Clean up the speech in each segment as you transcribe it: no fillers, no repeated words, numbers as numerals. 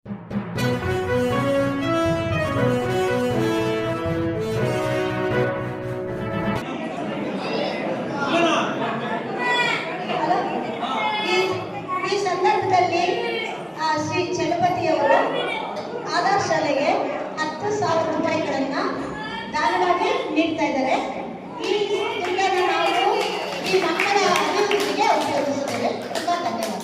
ಈ ಸಂದರ್ಭದಲ್ಲಿ ಶ್ರೀ ಚಲಪತಿಯವರು ಆಧಾರ್ ಶಾಲೆಗೆ 10,000 ರೂಪಾಯಿಗಳನ್ನು ದಾನವಾಗಿ ನೀಡ್ತಾ ಇದ್ದಾರೆ. ಈ ದುಡ್ಡನ್ನು ನಾವು ಈ ಮಕ್ಕಳ ಅಭಿವೃದ್ಧಿಗೆ ಉಪಯೋಗಿಸುತ್ತೇವೆ. ತುಂಬ ಧನ್ಯವಾದ.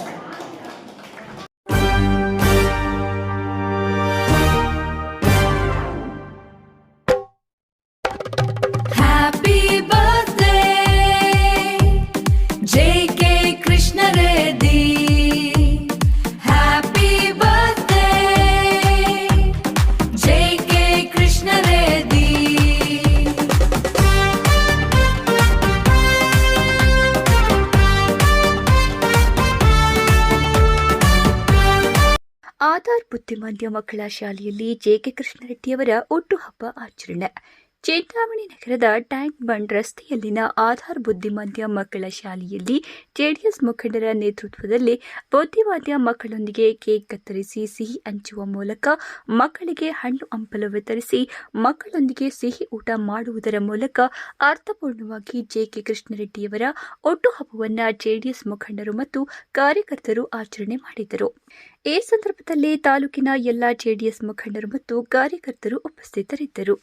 ಆಧಾರ್ ಬುದ್ಧಿಮಾಂದ್ಯ ಮಕ್ಕಳ ಶಾಲೆಯಲ್ಲಿ ಜೆಕೆ ಕೃಷ್ಣರೆಡ್ಡಿಯವರ ಹುಟ್ಟುಹಬ್ಬ ಆಚರಣೆ. ಚಿಂತಾಮಣಿ ನಗರದ ಟ್ಯಾಂಕ್ ಬಂಡ್ ರಸ್ತೆಯಲ್ಲಿನ ಆಧಾರ್ ಬುದ್ಧಿಮಾಂದ್ಯ ಮಕ್ಕಳ ಶಾಲೆಯಲ್ಲಿ ಜೆಡಿಎಸ್ ಮುಖಂಡರ ನೇತೃತ್ವದಲ್ಲಿ ಬುದ್ಧಿಮಾಂದ್ಯ ಮಕ್ಕಳೊಂದಿಗೆ ಕೇಕ್ ಕತ್ತರಿಸಿ ಸಿಹಿ ಹಂಚುವ ಮೂಲಕ ಮಕ್ಕಳಿಗೆ ಹಣ್ಣು ಹಂಪಲು ವಿತರಿಸಿ ಮಕ್ಕಳೊಂದಿಗೆ ಸಿಹಿ ಊಟ ಮಾಡುವುದರ ಮೂಲಕ ಅರ್ಥಪೂರ್ಣವಾಗಿ ಜೆಕೆ ಕೃಷ್ಣರೆಡ್ಡಿಯವರ ಹುಟ್ಟುಹಬ್ಬವನ್ನು ಜೆಡಿಎಸ್ ಮುಖಂಡರು ಮತ್ತು ಕಾರ್ಯಕರ್ತರು ಆಚರಣೆ ಮಾಡಿದರು. ಈ ಸಂದರ್ಭದಲ್ಲಿ ತಾಲೂಕಿನ ಎಲ್ಲ ಜೆಡಿಎಸ್ ಮುಖಂಡರು ಮತ್ತು ಕಾರ್ಯಕರ್ತರು ಉಪಸ್ಥಿತರಿದ್ದರು.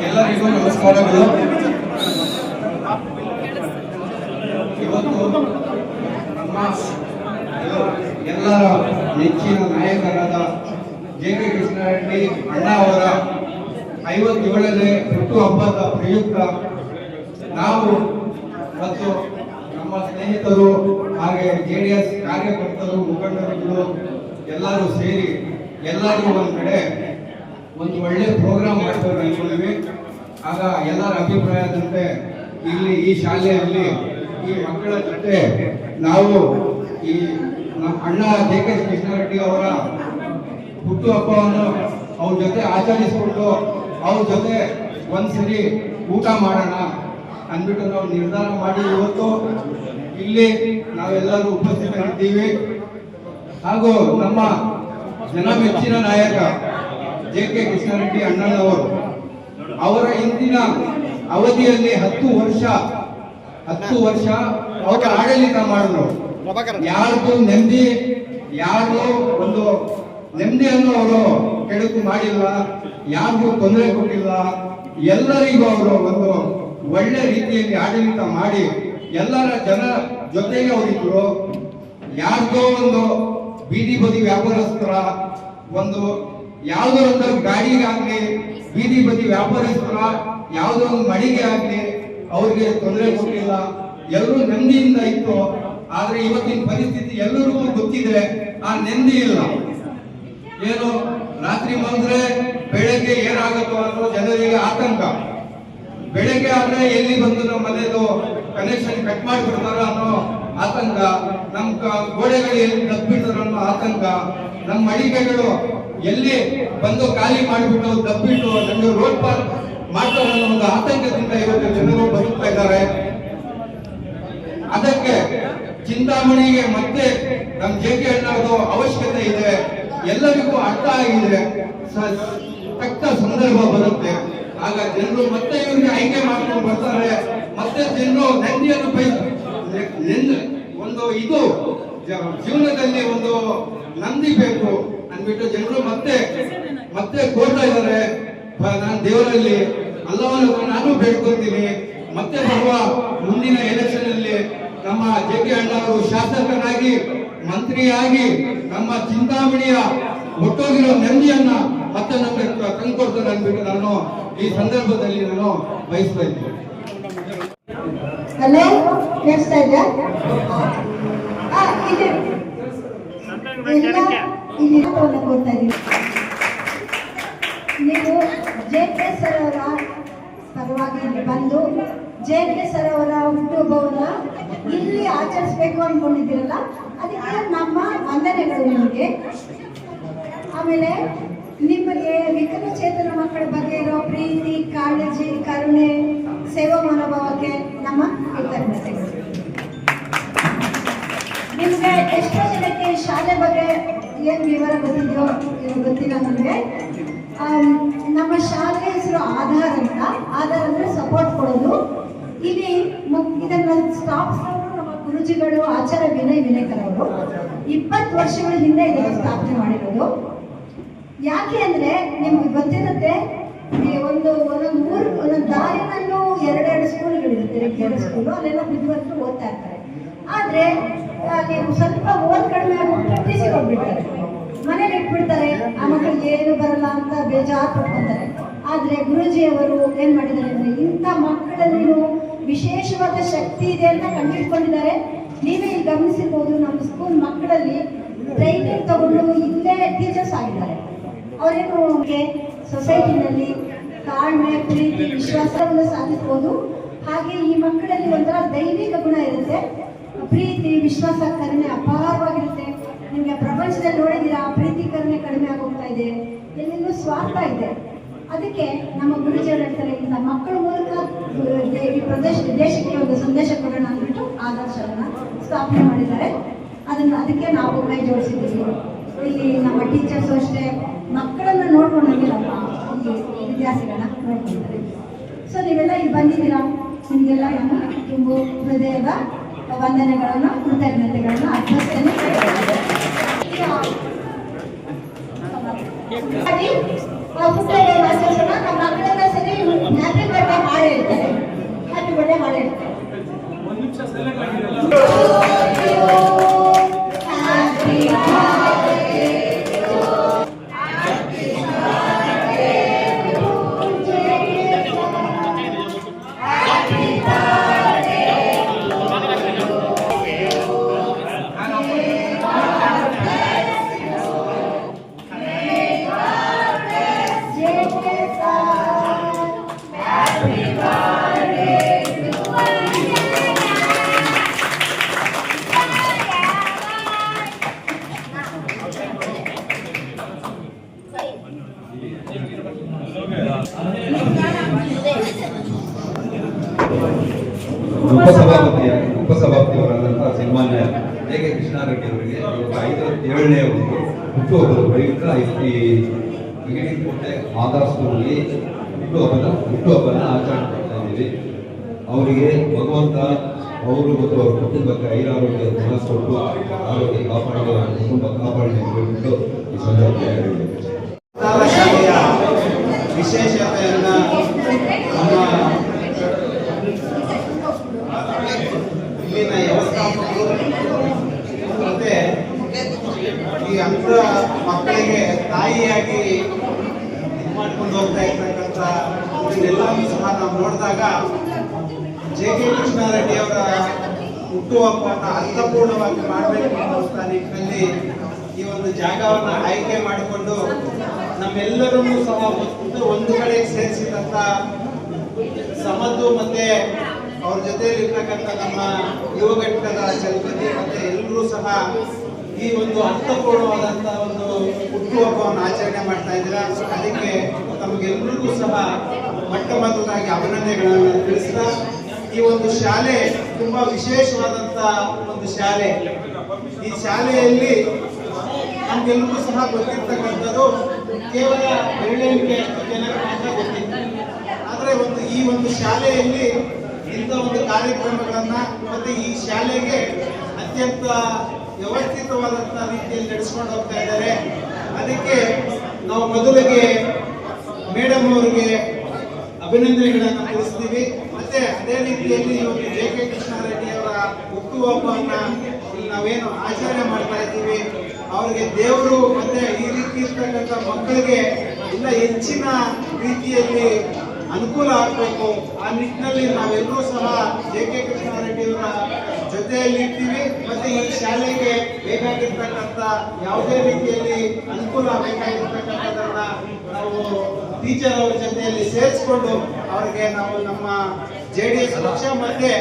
ಎಲ್ಲರಿಗೂ ನಮಸ್ಕಾರಗಳು. ಇವತ್ತು ನಮ್ಮ ಎಲ್ಲರ ನೆಚ್ಚಿನ ನಾಯಕರಾದ ಜೆಕೆ ಕೃಷ್ಣರೆಡ್ಡಿ ಅಣ್ಣ ಅವರ 57ನೇ ಹುಟ್ಟುಹಬ್ಬದ ಪ್ರಯುಕ್ತ ನಾವು ಮತ್ತು ನಮ್ಮ ಸ್ನೇಹಿತರು ಹಾಗೆ ಜೆಡಿಎಸ್ ಕಾರ್ಯಕರ್ತರು ಮುಖಂಡರುಗಳು ಎಲ್ಲರೂ ಸೇರಿ ಎಲ್ಲರಿಗೂ ಒಂದು ಕಡೆ ಒಂದು ಒಳ್ಳೆ ಪ್ರೋಗ್ರಾಮ್ ಮಾಡ್ತಾರೆ ಅನ್ಕೊಂಡಿವಿ. ಆಗ ಎಲ್ಲರ ಅಭಿಪ್ರಾಯದಂತೆ ಇಲ್ಲಿ ಈ ಶಾಲೆಯಲ್ಲಿ ಈ ಮಕ್ಕಳ ಜೊತೆ ನಾವು ಈ ನಮ್ಮ ಅಣ್ಣ ಜೆಕೆ ಕೃಷ್ಣರೆಡ್ಡಿ ಅವರ ಹುಟ್ಟುಹಬ್ಬವನ್ನು ಅವ್ರ ಜೊತೆ ಆಚರಿಸಿಕೊಂಡು ಅವ್ರ ಜೊತೆ ಒಂದ್ಸರಿ ಊಟ ಮಾಡೋಣ ಅಂದ್ಬಿಟ್ಟು ನಾವು ನಿರ್ಧಾರ ಮಾಡಿ ಇವತ್ತು ಇಲ್ಲಿ ನಾವೆಲ್ಲರೂ ಉಪಸ್ಥಿತರಿದ್ದೀವಿ. ಹಾಗೂ ನಮ್ಮ ಜನಮೆಚ್ಚಿನ ನಾಯಕ ಜೆಕೆ ಕೃಷ್ಣರೆಡ್ಡಿ ಅಣ್ಣನವರು ಅವರ ಇಂದಿನ ಅವಧಿಯಲ್ಲಿ 10 ವರ್ಷ ಅವರ ಆಡಳಿತ ಮಾಡಿದ್ರು. ಯಾರ್ದು ನೆಮ್ಮದಿ ಯಾರು ಒಂದು ನೆಮ್ಮದಿಯನ್ನು ಅವರು ಕೆಡುಕು ಮಾಡಿಲ್ಲ, ಯಾರಿಗೂ ತೊಂದರೆ ಕೊಟ್ಟಿಲ್ಲ. ಎಲ್ಲರಿಗೂ ಅವರು ಒಂದು ಒಳ್ಳೆ ರೀತಿಯಲ್ಲಿ ಆಡಳಿತ ಮಾಡಿ ಎಲ್ಲರ ಜನ ಜೊತೆಗೆ ಅವರಿದ್ರು. ಯಾರ್ದೋ ಒಂದು ಬೀದಿ ಬದಿ ವ್ಯಾಪಾರಸ್ಥರ ಒಂದು ಯಾವುದೋ ಒಂದು ಗಾಡಿಗಾಗ್ಲಿ ಬೀದಿ ಬದಿ ವ್ಯಾಪಾರಸ್ಥರ ಯಾವುದೋ ಒಂದು ಮಳಿಗೆ ಆಗ್ಲಿ ಅವ್ರಿಗೆ ತೊಂದರೆ ಕೊಟ್ಟಿಲ್ಲ. ಎಲ್ಲರೂ ನೆಮ್ಮದಿಯಿಂದ ಇತ್ತು. ಆದ್ರೆ ಇವತ್ತಿನ ಪರಿಸ್ಥಿತಿ ಎಲ್ಲರಿಗೂ ಗೊತ್ತಿದೆ, ಆ ನೆಮ್ಮದಿ ಇಲ್ಲ. ಏನು ರಾತ್ರಿ ಮಲಗಿದ್ರೆ ಬೆಳಗ್ಗೆ ಏನಾಗುತ್ತೋ ಅನ್ನೋ ಜನರಿಗೆ ಆತಂಕ. ಬೆಳಗ್ಗೆ ಆದ್ರೆ ಎಲ್ಲಿ ಬಂದು ನಮ್ಮ ಮನೆದು ಕನೆಕ್ಷನ್ ಕಟ್ ಮಾಡಿಬಿಡ್ತಾರ ಅನ್ನೋ ಆತಂಕ, ನಮ್ಮ ಗೋಡೆಗಳು ಎಲ್ಲಿ ದಬ್ಬಿಡ್ತಾರ ಅನ್ನೋ ಆತಂಕ, ನಮ್ಮ ಮಳಿಗೆಗಳು ಎಲ್ಲಿ ಬಂದು ಖಾಲಿ ಮಾಡಿಬಿಟ್ಟು ದಬ್ಬಿಟ್ಟು ನಮಗೆ ರೋಡ್ ಪಾರ್ ಮಾಡ್ತಾರೆ ಅನ್ನೋ ಒಂದು ಆತಂಕದಿಂದ ಇವತ್ತು ಜನರು ಬದುಕ್ತಾ ಇದ್ದಾರೆ. ಅದಕ್ಕೆ ಚಿಂತಾಮಣಿಗೆ ಮತ್ತೆ ನಮ್ಮ ಜೆಕೆ ಅಣ್ಣರದು ಅವಶ್ಯಕತೆ ಇದೆ. ಎಲ್ಲರಿಗೂ ಅರ್ಥ ಆಗಿದೆ, ತಕ್ಕ ಸಂದರ್ಭ ಬರುತ್ತೆ. ಆಗ ಜನರು ಮತ್ತೆ ಇವ್ರಿಗೆ ಆಯ್ಕೆ ಮಾಡ್ಕೊಂಡು ಬರ್ತಾರೆ. ಮತ್ತೆ ಜನರು ನೆಮ್ಮದಿಯನ್ನು ಒಂದು ಇದು ಜೀವನದಲ್ಲಿ ಒಂದು ನಂದಿ ಬೇಕು ಅಂದ್ಬಿಟ್ಟು ಜನರು ಮತ್ತೆ ಕೋರ್ತಾ ಇದ್ದಾರೆ. ನಾನು ದೇವರಲ್ಲಿ ಅಲ್ಲವನ್ನು ನಾನು ಬೇಡ್ಕೊಳ್ತೀನಿ, ಮತ್ತೆ ಬರುವ ಮುಂದಿನ ಎಲೆಕ್ಷನ್ ಅಲ್ಲಿ ನಮ್ಮ ಜೆಕೆ ಅಣ್ಣವರು ಶಾಸಕರಾಗಿ ಮಂತ್ರಿಯಾಗಿ ನಮ್ಮ ಚಿಂತಾಮಣಿಯ ಒಟ್ಟೋಗಿರೋ ನೆಮ್ಮದಿಯನ್ನ ಮತ್ತೆ ನಮಗೆ ತಂದುಕೊಡ್ತಾರೆ ಅಂದ್ಬಿಟ್ಟು ನಾನು ಈ ಸಂದರ್ಭದಲ್ಲಿ ನಾನು ಬಯಸ್ತಾ ಇದ್ದೀನಿ. ನೀವು ಜೆಕೆ ಸರ್ ಅವರ ಪರವಾಗಿ ಬಂದು ಜೆಕೆ ಸರ್ ಅವರ ಹುಟ್ಟುಹಬ್ಬವನ್ನ ಇಲ್ಲಿ ಆಚರಿಸಬೇಕು ಅನ್ಕೊಂಡಿದ್ದೀರಲ್ಲ, ಅದಕ್ಕೆ ನಮ್ಮ ವಂದನೆಗಳು ನಿಮಗೆ. ಆಮೇಲೆ ನಿಮಗೆ ವಿಕಲಚೇತನ ಮಕ್ಕಳ ಬಗ್ಗೆ ಇರೋ ಪ್ರೀತಿ, ಕಾಳಜಿ, ಕರುಣೆ, ಸೇವಾ ಮನೋಭಾವಕ್ಕೆ ನಮ್ಮ ಕೃತಜ್ಞತೆಗಳು. ನಿಮಗೆ ಎಷ್ಟೋ ಜನಕ್ಕೆ ಶಾಲೆ ಬಗ್ಗೆ ಬಗ್ಗೆ ಏನು ವಿವರ ಗೊತ್ತಿದೆಯೋ ಏನೋ ಗೊತ್ತಿಲ್ಲ ನನಗೆ. ನಮ್ಮ ಶಾಲೆ ಹೆಸರು ಆಧಾರ್ ಅಂತ. ಆಧಾರ್ ಅಂದರೆ ಸಪೋರ್ಟ್ ಕೊಡೋದು. ಇಲ್ಲಿ ಇದನ್ನು ಸ್ಥಾಪಿಸೋರು ನಮ್ಮ ಗುರುಜಿಗಳು ಆಚಾರ್ಯ ವಿನಯ್ ವಿನಯಕರ್ ಅವರು 20 ವರ್ಷಗಳ ಹಿಂದೆ ಇದನ್ನು ಸ್ಥಾಪನೆ ಮಾಡಿರೋದು. ಯಾಕೆ ಅಂದರೆ ನಿಮ್ಗೆ ಗೊತ್ತಿರುತ್ತೆ, ಒಂದೊಂದು ದಾರಿನಲ್ಲೂ ಎರಡೆರಡು ಸ್ಕೂಲ್ಗಳಿರುತ್ತೆ, ರೆಗ್ಯುಲರ್ ಸ್ಕೂಲು, ಅಲ್ಲೆಲ್ಲ ಬುದ್ಧಿವಂತರು ಓದ್ತಾ ಇರ್ತಾರೆ. ಆದರೆ ನೀವು ಸ್ವಲ್ಪ ಓದ್ ಕಡಿಮೆ ಆಗ್ಬಿಟ್ಟು ಟೀಸಿಗೆ ಹೋಗ್ಬಿಡ್ತಾರೆ, ಮನೇಲಿ ಇಟ್ಬಿಡ್ತಾರೆ, ಆ ಮಕ್ಕಳಿಗೆ ಏನು ಬರಲ್ಲ ಅಂತ ಬೇಜಾರು ಪಡ್ಕೊತಾರೆ. ಆದರೆ ಗುರೂಜಿಯವರು ಏನು ಮಾಡಿದ್ದಾರೆ ಅಂದರೆ ಇಂಥ ಮಕ್ಕಳಲ್ಲಿನೂ ವಿಶೇಷವಾದ ಶಕ್ತಿ ಇದೆ ಅಂತ ಕಂಡುಹಿಡ್ಕೊಂಡಿದ್ದಾರೆ. ನೀವೇ ಇಲ್ಲಿ ಗಮನಿಸಿರ್ಬೋದು, ನಮ್ಮ ಸ್ಕೂಲ್ ಮಕ್ಕಳಲ್ಲಿ ಟ್ರೈನಿಂಗ್ ತಗೊಂಡು ಇಲ್ಲೇ ಟೀಚರ್ಸ್ ಆಗಿದ್ದಾರೆ. ಅವರೇನು ಸೊಸೈಟಿನಲ್ಲಿ ತಾಳ್ಮೆ, ಪ್ರೀತಿ, ವಿಶ್ವಾಸವನ್ನು ಸಾಧಿಸ್ಬೋದು. ಹಾಗೆ ಈ ಮಕ್ಕಳಲ್ಲಿ ಒಂಥರ ದೈವಿಕ ಗುಣ ಇರುತ್ತೆ, ಪ್ರೀತಿ, ವಿಶ್ವಾಸ, ಕರುಣೆ ಅಪಾರವಾಗಿರುತ್ತೆ. ನಿಮಗೆ ಪ್ರಪಂಚದಲ್ಲಿ ನೋಡಿದ್ದೀರಾ, ಪ್ರೀತಿ ಕರುಣೆ ಕಡಿಮೆ ಆಗೋಗ್ತಾ ಇದೆ, ಎಲ್ಲೆಲ್ಲೂ ಸ್ವಾರ್ಥ ಇದೆ. ಅದಕ್ಕೆ ನಮ್ಮ ಗುರುಜಿಯವರು ಹೇಳ್ತಾರೆ, ಇಂಥ ಮಕ್ಕಳ ಮೂಲಕ ಈ ದೇಶಕ್ಕೆ ಒಂದು ಸಂದೇಶ ಕೊಡೋಣ ಅಂದ್ಬಿಟ್ಟು ಆದರ್ಶವನ್ನು ಸ್ಥಾಪನೆ ಮಾಡಿದ್ದಾರೆ. ಅದಕ್ಕೆ ನಾವು ಕೈ ಜೋಡಿಸಿದ್ದೀವಿ. ಇಲ್ಲಿ ನಮ್ಮ ಟೀಚರ್ಸು ಅಷ್ಟೇ ಮಕ್ಕಳನ್ನು ನೋಡ್ಕೊಂಡಂಗೆ ನಮ್ಮ ಈ ವಿದ್ಯಾರ್ಥಿಗಳನ್ನ ನೋಡ್ಕೊಳ್ತಾರೆ. ಸೊ ನೀವೆಲ್ಲ ಇಲ್ಲಿ ಬಂದಿದ್ದೀರಾ, ನಿಮಗೆಲ್ಲ ನಾನು ತುಂಬ ಹೃದಯದ ವಂದನೆಗಳನ್ನು, ಕೃತಜ್ಞತೆಗಳನ್ನು ಅರ್ಪಿಸ್ತೇನೆ. ಆಚರಿಸೋಣ. ನಮ್ಮ ಮಕ್ಕಳೆಲ್ಲ ಸರಿ ಹ್ಯಾಪಿ ಬರ್ಡೇ ಮಾಡಿ ಹೇಳ್ತಾರೆ, ಹ್ಯಾಪಿ ಬರ್ಡೇ ಮಾಡಿ ಹೇಳ್ತಾರೆ. ಉಪಸಭಾಪತಿಯವರಾದಂತಹ ಸನ್ಮಾನ್ಯ ಜೆ.ಕೆ. ಕೃಷ್ಣಾರೆಡ್ಡಿ ಅವರಿಗೆ 57ನೇ ಒಂದು ಹುಟ್ಟುಹಬ್ಬದ ಪ್ರಯುಕ್ತ ಈ ಬಿಗಿನಿಕೋಟೆ ಆಧಾರ್ ಸ್ಕೂಲಲ್ಲಿ ಹುಟ್ಟುಹಬ್ಬನ ಆಚರಣೆ ಮಾಡ್ತಾ ಇದ್ದೀವಿ. ಅವರಿಗೆ ಭಗವಂತ ಅವರು ಮತ್ತು ಅವರ ಕುಟುಂಬಕ್ಕೆ ಐರಾರೋಗ್ಯ ಕೊಟ್ಟು ಆರೋಗ್ಯ ಕಾಪಾಡುವ ಕುಟುಂಬ ಕಾಪಾಡಲಿ ಬಿಟ್ಟು ಈ ಸಂದರ್ಭದಲ್ಲಿ ಶಾಲೆಯ ವಿಶೇಷತೆಯನ್ನು ಇಲ್ಲಿನ ವ್ಯವಸ್ಥಾಪಕರು ಮತ್ತೆ ಈ ಅಂಧ ಮಕ್ಕಳಿಗೆ ತಾಯಿಯಾಗಿ ಮಾಡ್ಕೊಂಡು ಹೋಗ್ತಾ ಇರ್ತಕ್ಕಂಥ ಇದೆಲ್ಲವೂ ಸಹ ನಾವು ನೋಡಿದಾಗ ಜೆ.ಕೆ. ಕೃಷ್ಣಾರೆಡ್ಡಿ ಅವರ ಹುಟ್ಟುಹಬ್ಬವನ್ನು ಅರ್ಥಪೂರ್ಣವಾಗಿ ಮಾಡಬೇಕು ಅನ್ನುವಂಥ ನಿಟ್ಟಿನಲ್ಲಿ ಈ ಒಂದು ಜಾಗವನ್ನು ಆಯ್ಕೆ ಮಾಡಿಕೊಂಡು ನಮ್ಮೆಲ್ಲರನ್ನೂ ಸಹ ಒಂದು ಕಡೆ ಸೇರಿಸಿದಂಥ ಸಮದ್ದು ಮತ್ತೆ ಅವ್ರ ಜೊತೆಯಲ್ಲಿ ಇರ್ತಕ್ಕಂಥ ನಮ್ಮ ಯುವ ಘಟಕದ ಚಲಪತಿ ಮತ್ತೆ ಎಲ್ಲರೂ ಸಹ ಈ ಒಂದು ಅರ್ಥಪೂರ್ಣವಾದಂಥ ಒಂದು ಹುಟ್ಟುಹಬ್ಬವನ್ನು ಆಚರಣೆ ಮಾಡ್ತಾ ಇದ್ದೀರಾ. ಅದಕ್ಕೆ ತಮಗೆಲ್ಲರಿಗೂ ಸಹ ಮೊಟ್ಟ ಮೊದಲಾಗಿ ಅಭಿನಂದನೆಗಳನ್ನು ತಿಳಿಸ್ತಾ, ಈ ಒಂದು ಶಾಲೆ ತುಂಬಾ ವಿಶೇಷವಾದಂತ ಒಂದು ಶಾಲೆ. ಈ ಶಾಲೆಯಲ್ಲಿ ನಮ್ಗೆಲ್ಲರಿಗೂ ಸಹ ಗೊತ್ತಿರ್ತಕ್ಕಂಥದ್ದು ಕೇವಲ ಬೆರಳೆಣಿಕೆಯಷ್ಟು ಜನರಿಗೆ ಮಾತ್ರ ಗೊತ್ತಿತ್ತು. ಆದ್ರೆ ಈ ಒಂದು ಶಾಲೆಯಲ್ಲಿ ಇಂಥ ಒಂದು ಕಾರ್ಯಕ್ರಮಗಳನ್ನ ಮತ್ತೆ ಈ ಶಾಲೆಗೆ ಅತ್ಯಂತ ವ್ಯವಸ್ಥಿತವಾದಂತಹ ರೀತಿಯಲ್ಲಿ ನಡೆಸ್ಕೊಂಡು ಹೋಗ್ತಾ ಇದ್ದಾರೆ. ಅದಕ್ಕೆ ನಾವು ಮೊದಲಿಗೆ ಮೇಡಮ್ ಅವರಿಗೆ ಅಭಿನಂದನೆಗಳನ್ನು ತಿಳಿಸ್ತೀವಿ. ಮತ್ತೆ ಅದೇ ರೀತಿಯಲ್ಲಿ ಇವತ್ತು ಜೆ.ಕೆ. ಕೃಷ್ಣಾರೆಡ್ಡಿ ಅವರ ಹುಟ್ಟುಹಬ್ಬವನ್ನ ನಾವೇನು ಆಚರಣೆ ಮಾಡ್ತಾ ಇದ್ದೀವಿ, ಅವರಿಗೆ ದೇವರು ಮತ್ತೆ ಈ ರೀತಿ ಇರ್ತಕ್ಕಂಥ ಮಕ್ಕಳಿಗೆ ಇಲ್ಲ ಹೆಚ್ಚಿನ ರೀತಿಯಲ್ಲಿ ಅನುಕೂಲ ಆಗಬೇಕು. ಆ ನಿಟ್ಟಿನಲ್ಲಿ ನಾವೆಲ್ಲರೂ ಸಹ ಜೆ.ಕೆ. ಕೃಷ್ಣಾರೆಡ್ಡಿ ಅವರ ಜೊತೆಯಲ್ಲಿ ಇರ್ತೀವಿ. ಮತ್ತೆ ಈ ಶಾಲೆಗೆ ಬೇಕಾಗಿರ್ತಕ್ಕಂಥ ಯಾವುದೇ ರೀತಿಯಲ್ಲಿ ಅನುಕೂಲ ಬೇಕಾಗಿರ್ತಕ್ಕಂಥದನ್ನ ನಾವು ಟೀಚರ್ ಅವರ ಜೊತೆಯಲ್ಲಿ ಸೇರಿಸಿಕೊಂಡು ಅವರಿಗೆ ನಾವು ನಮ್ಮ JDS ಪಕ್ಷ ಮತ್ತೆ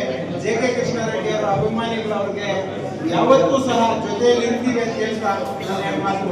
ಜೆ.ಕೆ. ಕೃಷ್ಣಾರೆಡ್ಡಿ ಅವರ ಅಭಿಮಾನಿಗಳು ಅವ್ರಿಗೆ ಯಾವತ್ತೂ ಸಹ ಜೊತೆಯಲ್ಲಿ ಇರ್ತೀವಿ ಅಂತ ಹೇಳ್ತಾ ನಾನು ಮಾತು